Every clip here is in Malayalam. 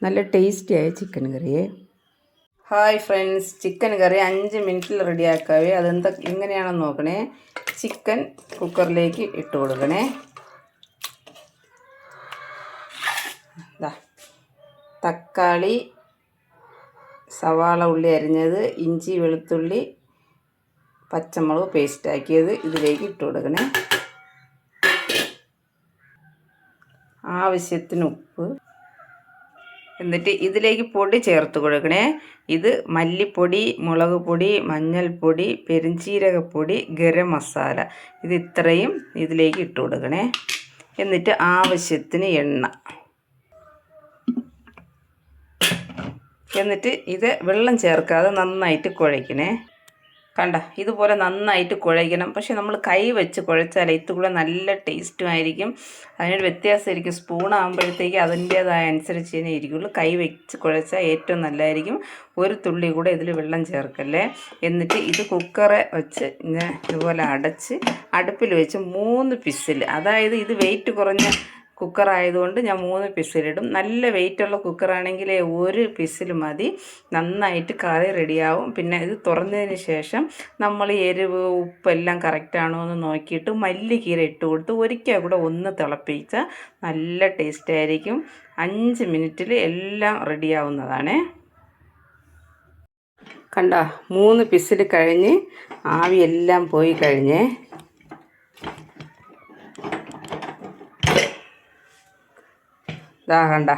നല്ല ടേസ്റ്റിയായ ചിക്കൻ കറിയേ. ഹായ് ഫ്രണ്ട്സ്, ചിക്കൻ കറി 5 മിനിറ്റിൽ റെഡിയാക്കാവേ. എങ്ങനെയാണെന്ന് നോക്കണേ. ചിക്കൻ കുക്കറിലേക്ക് ഇട്ട് കൊടുക്കണേ. തക്കാളി, സവാള ഉള്ളി അരിഞ്ഞത്, ഇഞ്ചി വെളുത്തുള്ളി പച്ചമുളക് പേസ്റ്റാക്കിയത് ഇതിലേക്ക് ഇട്ട് കൊടുക്കണേ. ആവശ്യത്തിന് ഉപ്പ്. എന്നിട്ട് ഇതിലേക്ക് പൊടി ചേർത്ത് കൊടുക്കണേ. ഇത് മല്ലിപ്പൊടി, മുളക് പൊടി, മഞ്ഞൾപ്പൊടി, പെരുംജീരകപ്പൊടി, ഗരം മസാല, ഇത് ഇത്രയും ഇതിലേക്ക് ഇട്ട് കൊടുക്കണേ. എന്നിട്ട് ആവശ്യത്തിന് എണ്ണ. എന്നിട്ട് ഇത് വെള്ളം ചേർക്കാതെ നന്നായിട്ട് കുഴയ്ക്കണേ. കണ്ട, ഇതുപോലെ നന്നായിട്ട് കുഴയ്ക്കണം. പക്ഷെ നമ്മൾ കൈ വെച്ച് കുഴച്ചാൽ ഇത്തുകൂടെ നല്ല ടേസ്റ്റും ആയിരിക്കും. അതിനൊരു വ്യത്യാസമായിരിക്കും. സ്പൂണാകുമ്പോഴത്തേക്ക് അതിൻ്റേതായ അനുസരിച്ച് തന്നെ ഇരിക്കുള്ളൂ. കൈ വെച്ച് കുഴച്ചാൽ ഏറ്റവും നല്ലതായിരിക്കും. ഒരു തുള്ളി കൂടെ ഇതിൽ വെള്ളം ചേർക്കല്ലേ. എന്നിട്ട് ഇത് കുക്കറെ വെച്ച് ഇങ്ങനെ ഇതുപോലെ അടച്ച് അടുപ്പിൽ വെച്ച് 3 വിസിൽ, അതായത് ഇത് വെയിറ്റ് കുറഞ്ഞ കുക്കറായതുകൊണ്ട് ഞാൻ 3 വിസിലിടും. നല്ല വെയിറ്റുള്ള കുക്കറാണെങ്കിൽ 1 വിസിൽ മതി. നന്നായിട്ട് കറി റെഡിയാവും. പിന്നെ ഇത് തുറന്നതിന് ശേഷം നമ്മൾ എരിവ് ഉപ്പെല്ലാം കറക്റ്റാണോ എന്ന് നോക്കിയിട്ട് മല്ലിക്കീര ഇട്ട് കൊടുത്ത് ഒരിക്കൽ കൂടെ ഒന്ന് തിളപ്പിച്ചാൽ നല്ല ടേസ്റ്റായിരിക്കും. 5 മിനിറ്റിൽ എല്ലാം റെഡിയാവുന്നതാണ്. കണ്ട, 3 വിസിൽ കഴിഞ്ഞ് ആവിയെല്ലാം പോയി കഴിഞ്ഞേ. കണ്ട,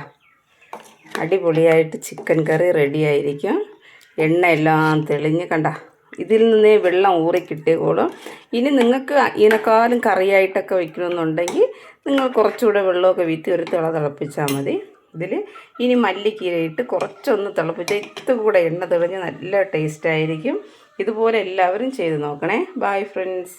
അടിപൊളിയായിട്ട് ചിക്കൻ കറി റെഡിയായിരിക്കും. എണ്ണയെല്ലാം തെളിഞ്ഞ് കണ്ട, ഇതിൽ നിന്നേ വെള്ളം ഊറി കിട്ടിക്കോളും. ഇനി നിങ്ങൾക്ക് ഇതിനേക്കാളും കറിയായിട്ടൊക്കെ വയ്ക്കണമെന്നുണ്ടെങ്കിൽ നിങ്ങൾ കുറച്ചുകൂടെ വെള്ളമൊക്കെ വീത്തി ഒരു തിളപ്പിച്ചാൽ മതി. ഇതിൽ ഇനി മല്ലിക്കീര ഇട്ട് കുറച്ചൊന്ന് തിളപ്പിച്ചാൽ ഇത്തുകൂടെ എണ്ണ തെളിഞ്ഞ് നല്ല ടേസ്റ്റായിരിക്കും. ഇതുപോലെ എല്ലാവരും ചെയ്ത് നോക്കണേ. Bye friends.